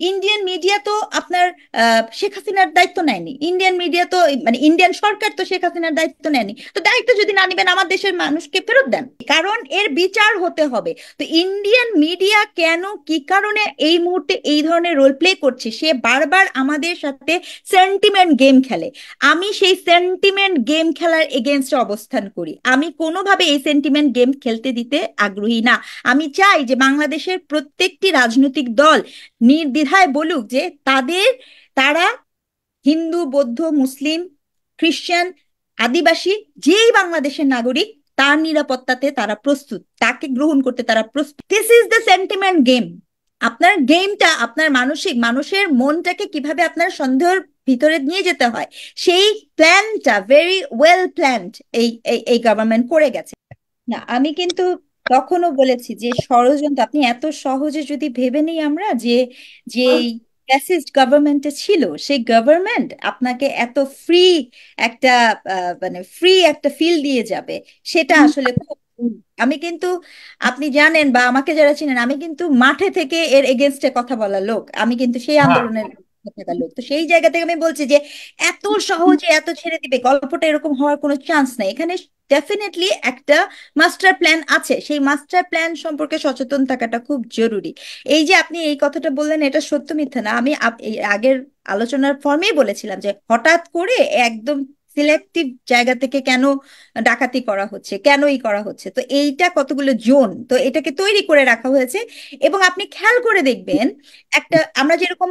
Indian media তো আপনার শেখ হাসিনার দায়িত্ব নেয়নি। ইন্ডিয়ান মিডিয়া তো মানে ইন্ডিয়ান সরকার তো শেখ হাসিনার দায়িত্ব নেয়নি। তো দায়িত্ব যদি না নেবেন আমার দেশের মানুষকে ফেরত দেন, কারণ এর বিচার হতে হবে। তো ইন্ডিয়ান মিডিয়া কেন কি কারণে এই মুহূর্তে এই ধরনের রোল প্লে করছে, সে বারবার আমাদের সাথে সেন্টিমেন্ট গেম খেলে। আমি সেই সেন্টিমেন্ট গেম খেলার এগেনস্টে অবস্থান করি। আমি কোনোভাবে এই সেন্টিমেন্ট গেম খেলতে দিতে আগ্রহী না। আমি চাই যে বাংলাদেশের প্রত্যেকটি রাজনৈতিক দল নির্দ্বিধায় বলুক যে তারা হিন্দু, বৌদ্ধ, মুসলিম, খ্রিস্টান, আদিবাসী, যেই বাংলাদেশের নাগরিক, তার নিরাপত্তাতে তারা প্রস্তুত, তাকে গ্রহণ করতে তারা প্রস্তুত। This is the sentiment game. আপনার গেমটা আপনার মানুষের মনটাকে কিভাবে আপনার সন্দেহের ভিতরে নিয়ে যেতে হয়, সেই প্ল্যানটা ভেরি ওয়েল প্ল্যান্ড এই এই এই গভর্নমেন্ট করে গেছে। না, আমি কিন্তু তখনও বলেছি যে ষড়যন্ত্র, আপনি এত সহজে যদি ভেবে নিই আমরা যে যে ফ্যাসিস্ট গভর্নমেন্টে ছিল, সেই গভর্নমেন্ট আপনাকে এত ফ্রি একটা মানে ফ্রি একটা ফিল দিয়ে যাবে, সেটা আসলে খুব ভুল। আমি কিন্তু, আপনি জানেন বা আমাকে যারা চিনেন, আমি কিন্তু মাঠে থেকে এর এগেনস্টে কথা বলা লোক, আমি কিন্তু সেই আন্দোলনের থাকা লোক। তো সেই জায়গা থেকে আমি বলছি যে এত সহজে এত ছেড়ে দিবে, গল্পটা এরকম হওয়ার কোনো চান্স নাই। এখানে ডেফিনেটলি একটা মাস্টার প্ল্যান আছে, সেই মাস্টার প্ল্যান সম্পর্কে সচেতন থাকাটা খুব জরুরি। এই যে আপনি এই কথাটা বললেন, এটা সত্য মিথ্যা না, আমি এই আগের আলোচনার ফর্মেই বলেছিলাম যে হঠাৎ করে একদম সিলেক্টিভ জায়গা থেকে কেন ডাকাতি করা হচ্ছে, কেনই করা হচ্ছে। তো এইটা কতগুলো জোন, তো এটাকে তৈরি করে রাখা হয়েছে। এবং আপনি খেয়াল করে দেখবেন, আমরা যেরকম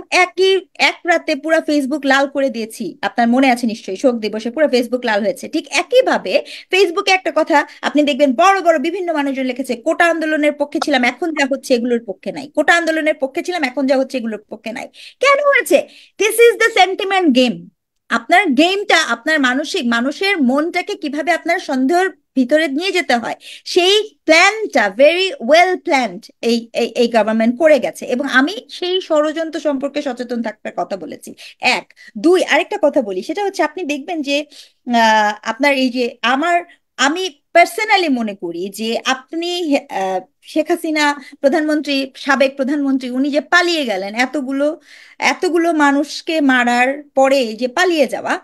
এক রাতে পুরো ফেসবুক লাল করে দিয়েছি, আপনার মনে আছে নিশ্চয়ই, শোক দিবসে পুরো ফেসবুক লাল হয়েছে, ঠিক একইভাবে ফেসবুকে একটা কথা আপনি দেখবেন বড় বড় বিভিন্ন মানুষজন লিখেছে, কোটা আন্দোলনের পক্ষে ছিলাম, এখন যা হচ্ছে এগুলোর পক্ষে নাই, কোটা আন্দোলনের পক্ষে ছিলাম, এখন যা হচ্ছে এগুলোর পক্ষে নাই। কেন হয়েছে? This is the sentiment game. আপনার গেমটা আপনার মানুষের মনটাকে কিভাবে আপনার সন্দেহের ভিতরে নিয়ে যেতে হয়, সেই প্ল্যানটা ভেরি ওয়েল প্ল্যান্ড এই এই গভর্নমেন্ট করে গেছে। এবং আমি সেই ষড়যন্ত্র সম্পর্কে সচেতন থাকার কথা বলেছি। এক, দুই, আরেকটা কথা বলি, সেটা হচ্ছে আপনি দেখবেন যে আপনার এই যে আমি পার্সোনালি মনে করি যে আপনি আহ, শেখ হাসিনা প্রধানমন্ত্রী, সাবেক প্রধানমন্ত্রী, উনি যে পালিয়ে গেলেন, এতগুলো এতগুলো মানুষকে মারার পরে যে পালিয়ে যাওয়া,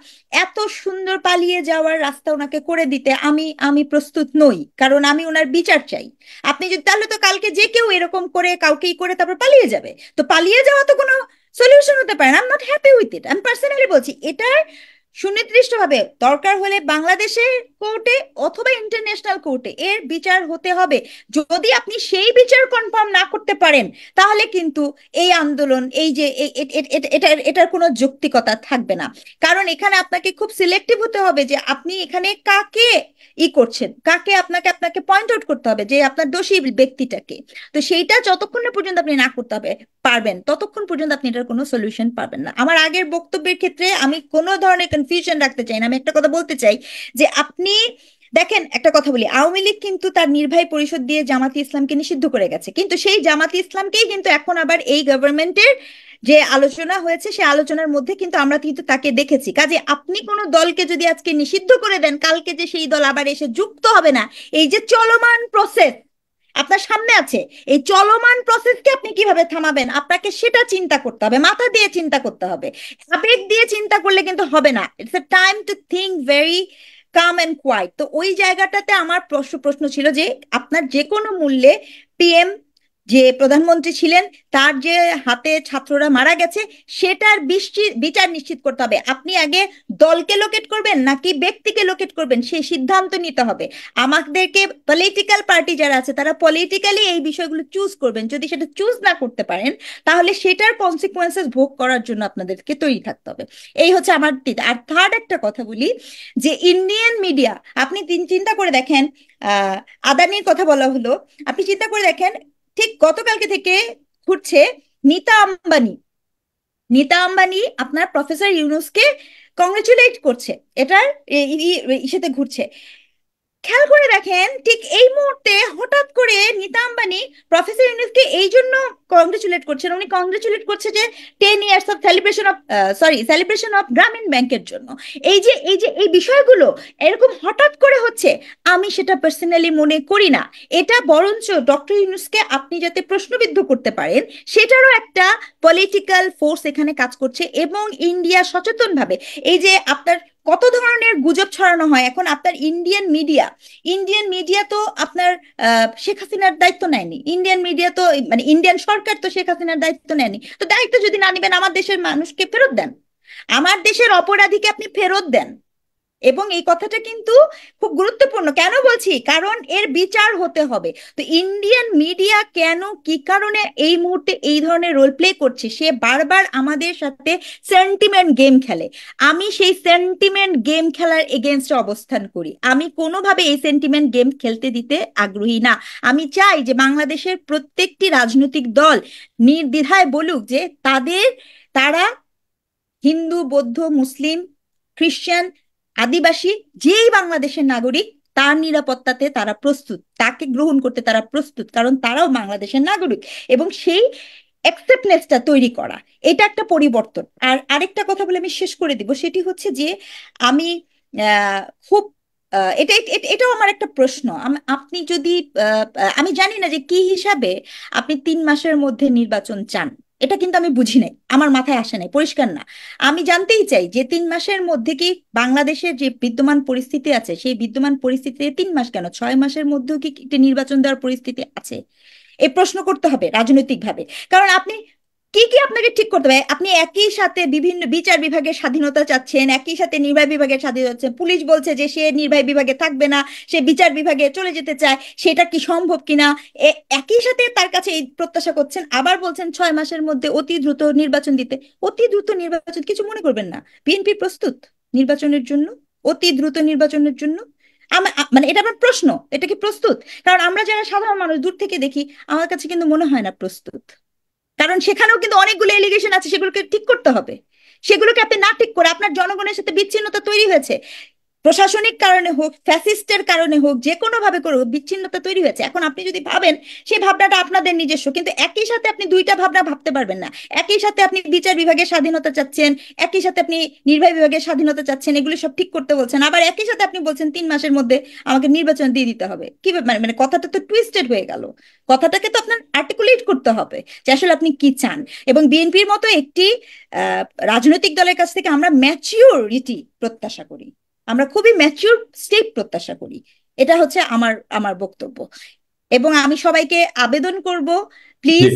এত সুন্দর পালিয়ে যাওয়ার রাস্তা ওনাকে করে দিতে আমি প্রস্তুত নই, কারণ আমি ওনার বিচার চাই। আপনি যদি, তাহলে তো কালকে যে কেউ এরকম করে কাউকেই করে তারপর পালিয়ে যাবে, তো পালিয়ে যাওয়া তো কোনো সলিউশন হতে পারে না। I am not happy with it. আমি পার্সোনালি বলছি, এটার সুনির্দিষ্টভাবে দরকার হলে বাংলাদেশের কোর্টে অথবা ইন্টারন্যাশনাল কোর্টে এর বিচার হতে হবে। যদি আপনি সেই বিচার কনফার্ম না করতে পারেন, তাহলে কিন্তু এই আন্দোলন, এই যে এটার কোনো যৌক্তিকতা থাকবে না। কারণ এখানে আপনাকে খুব সিলেক্টিভ হতে হবে যে আপনি এখানে কাকে করছেন, কাকে আপনাকে আপনাকে পয়েন্ট আউট করতে হবে যে আপনার দোষী ব্যক্তিটাকে। তো সেইটা যতক্ষণ না পর্যন্ত আপনি না করতে হবে পারবেন, ততক্ষণ পর্যন্ত আপনি এটার কোনো সলিউশন পাবেন না। আমার আগের বক্তব্যের ক্ষেত্রে আমি কোনো ধরনের কনফিউশন রাখতে চাই না। আমি একটা কথা বলতে চাই যে আপনি দেখেন, একটা কথা বলি, আওয়ামী লীগ কিন্তু তার নির্বাহী পরিষদ দিয়ে জামাতে ইসলামকে নিষিদ্ধ করে গেছে, কিন্তু সেই জামাতে ইসলামকেই কিন্তু এখন আবার এই গভর্নমেন্টের যে আলোচনা হয়েছে, সেই আলোচনার মধ্যে কিন্তু আমরা কিন্তু তাকে দেখেছি। কাজে আপনি কোনো দলকে যদি আজকে নিষিদ্ধ করে দেন, কালকে যে সেই দল আবার এসে যুক্ত হবে না, এই যে চলমান প্রসেস আপনার সামনে আছে, এই চলমান প্রসেসকে আপনি কিভাবে থামাবেন, আপনাকে সেটা চিন্তা করতে হবে, মাথা দিয়ে চিন্তা করতে হবে। আবেগ দিয়ে চিন্তা করলে কিন্তু হবে না। It's a time to think very calm and quiet. তো ওই জায়গাটাতে আমার প্রশ্ন ছিল যে আপনার যে কোনো মূল্যে পিএম যে প্রধানমন্ত্রী ছিলেন, তার যে হাতে ছাত্ররা মারা গেছে, সেটার বিচার নিশ্চিত করতে হবে। আপনি আগে দলকে লোকেট করবেন নাকি ব্যক্তিকে লোকেট করবেন, সেই সিদ্ধান্ত নিতে হবে। আমাদেরকে পলিটিক্যাল পার্টি যারা আছে তারা পলিটিক্যালি এই বিষয়গুলো চুজ করবেন। যদি সেটা চুজ না করতে পারেন, তাহলে সেটার কনসিকুয়েন্সেস ভোগ করার জন্য আপনাদেরকে তৈরি থাকতে হবে। এই হচ্ছে আমার আর থার্ড একটা কথা বলি, যে ইন্ডিয়ান মিডিয়া, আপনি চিন্তা করে দেখেন, আহ আদানির কথা বলা হলো, আপনি চিন্তা করে দেখেন, ঠিক গতকালকে থেকে ঘুরছে নীতা আম্বানি। নীতা আম্বানি আপনার প্রফেসর ইউনুসকে কংগ্রেচুলেট করছে, এটার ইসেতে ঘুরছে। খেয়াল করে দেখেন ঠিক এই মুহূর্তে হঠাৎ করে নিতা আম্বানি প্রফেসর ইউনূসকে এই জন্য কংগ্রেচুলেট করছেন, উনি কংগ্রেচুলেট করছে যে 10 ইয়ার্স অফ সেলিব্রেশন অফ গ্রামীণ ব্যাংকের জন্য। এই যে এই বিষয়গুলো এরকম হঠাৎ করে হচ্ছে, আমি সেটা পার্সোনালি মনে করি না। এটা বরঞ্চ ডক্টর ইউনূসকে আপনি যাতে প্রশ্নবিদ্ধ করতে পারেন সেটারও একটা পলিটিক্যাল ফোর্স এখানে কাজ করছে। এবং ইন্ডিয়া সচেতনভাবে, এই যে আপনার কত ধরনের গুজব ছড়ানো হয় এখন, আপনার ইন্ডিয়ান মিডিয়া তো আপনার শেখ হাসিনার দায়িত্ব নেয়নি। ইন্ডিয়ান মিডিয়া তো মানে ইন্ডিয়ান সরকার তো শেখ হাসিনার দায়িত্ব নেয়নি। তো দায়িত্ব যদি না নেবেন, আমার দেশের মানুষকে ফেরত দেন, আমার দেশের অপরাধীকে আপনি ফেরত দেন। এবং এই কথাটা কিন্তু খুব গুরুত্বপূর্ণ। কেন বলছি? কারণ এর বিচার হতে হবে। তো ইন্ডিয়ান মিডিয়া কেন কি কারণে এই মুহূর্তে এই ধরনের রোল প্লে করছে? সে বারবার আমাদের সাথে সেন্টিমেন্ট গেম খেলে। আমি সেই সেন্টিমেন্ট গেম খেলার এগেনস্টে অবস্থান করি। আমি কোনোভাবে এই সেন্টিমেন্ট গেম খেলতে দিতে আগ্রহী না। আমি চাই যে বাংলাদেশের প্রত্যেকটি রাজনৈতিক দল নির্দ্বিধায় বলুক যে তারা হিন্দু, বৌদ্ধ, মুসলিম, খ্রিস্টান, আদিবাসী, যেই বাংলাদেশের নাগরিক, তার নিরাপত্তাতে তারা প্রস্তুত, তাকে গ্রহণ করতে তারা প্রস্তুত, কারণ তারাও বাংলাদেশের নাগরিক। এবং সেই অ্যাকসেপ্টনেসটা তৈরি করা, এটা একটা পরিবর্তন। আর আরেকটা কথা বলে আমি শেষ করে দিব, সেটি হচ্ছে যে আমি খুব এটাও আমার একটা প্রশ্ন। আপনি যদি আমি জানি না যে কি হিসাবে আপনি 3 মাসের মধ্যে নির্বাচন চান, এটা কিন্তু আমি বুঝি নাই, আমার মাথায় আসে নাই, পরিষ্কার না। আমি জানতেই চাই যে 3 মাসের মধ্যে কি বাংলাদেশের যে বিদ্যমান পরিস্থিতি আছে, সেই বিদ্যমান পরিস্থিতিতে 3 মাস কেন, 6 মাসের মধ্যেও কি একটি নির্বাচন দেওয়ার পরিস্থিতি আছে? এই প্রশ্ন করতে হবে রাজনৈতিক ভাবে। কারণ আপনি কি কি আপনাকে ঠিক করতে হবে? আপনি একই সাথে বিভিন্ন বিচার বিভাগের স্বাধীনতা চাচ্ছেন, একই সাথে নির্বাহী বিভাগের স্বাধীনতা চাচ্ছেন। পুলিশ বলছে যে সে নির্বাহী বিভাগে থাকবে না, সে বিচার বিভাগে চলে যেতে চায়, সেটা কি সম্ভব কিনা? একই সাথে তার কাছে এই প্রত্যাশা করছেন, আবার বলছেন 6 মাসের মধ্যে অতি দ্রুত নির্বাচন দিতে। অতি দ্রুত নির্বাচন কিছু মনে করবেন না, বিএনপি প্রস্তুত নির্বাচনের জন্য, অতি দ্রুত নির্বাচনের জন্য। মানে এটা আমার প্রশ্ন, এটা কি প্রস্তুত? কারণ আমরা যারা সাধারণ মানুষ দূর থেকে দেখি, আমার কাছে কিন্তু মনে হয় না প্রস্তুত। কারণ সেখানেও কিন্তু অনেকগুলো এলিগেশন আছে, সেগুলোকে ঠিক করতে হবে। সেগুলোকে আপনি না ঠিক করে আপনার জনগণের সাথে বিচ্ছিন্নতা তৈরি হয়েছে, প্রশাসনিক কারণে হোক, ফ্যাসিস্টের কারণে হোক, যে কোনো ভাবে করে হোক, বিচ্ছিন্নতা তৈরি হয়েছে। এখন আপনি যদি ভাবেন, সেই ভাবনাটা আপনাদের নিজস্ব, কিন্তু একই সাথে আপনি দুইটা ভাবনা ভাবতে পারবেন না। একই সাথে আপনি বিচার বিভাগের স্বাধীনতা চাচ্ছেন, একই সাথে আপনি নির্বাহী বিভাগের স্বাধীনতা চাচ্ছেন, এগুলো সব ঠিক করতে বলছেন, আবার একই সাথে আপনি বলছেন 3 মাসের মধ্যে আমাকে নির্বাচন দিয়ে দিতে হবে। কি মানে মানে কথাটা তো টুইস্টেড হয়ে গেল। কথাটাকে তো আপনার আর্টিকুলেট করতে হবে যে আসলে আপনি কি চান। এবং বিএনপির মতো একটি রাজনৈতিক দলের কাছ থেকে আমরা ম্যাচিউরিটি প্রত্যাশা করি, আমরা খুবই ম্যাচিউর স্টেপ প্রত্যাশা করি। এটা হচ্ছে আমার আমার বক্তব্য। এবং আমি সবাইকে আবেদন করব, জি। প্লিজ,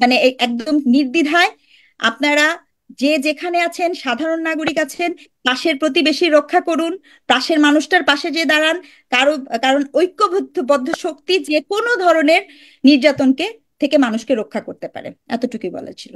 মানে একদম নির্দ্বিধায় আপনারা যে যেখানে আছেন, সাধারণ নাগরিক আছেন, পাশের প্রতিবেশী রক্ষা করুন, পাশের মানুষটার পাশে যে দাঁড়ান। কারো কারণ ঐক্যবদ্ধ শক্তি যে কোনো ধরনের নির্যাতনকে থেকে মানুষকে রক্ষা করতে পারে। এতটুকুই বলা ছিল।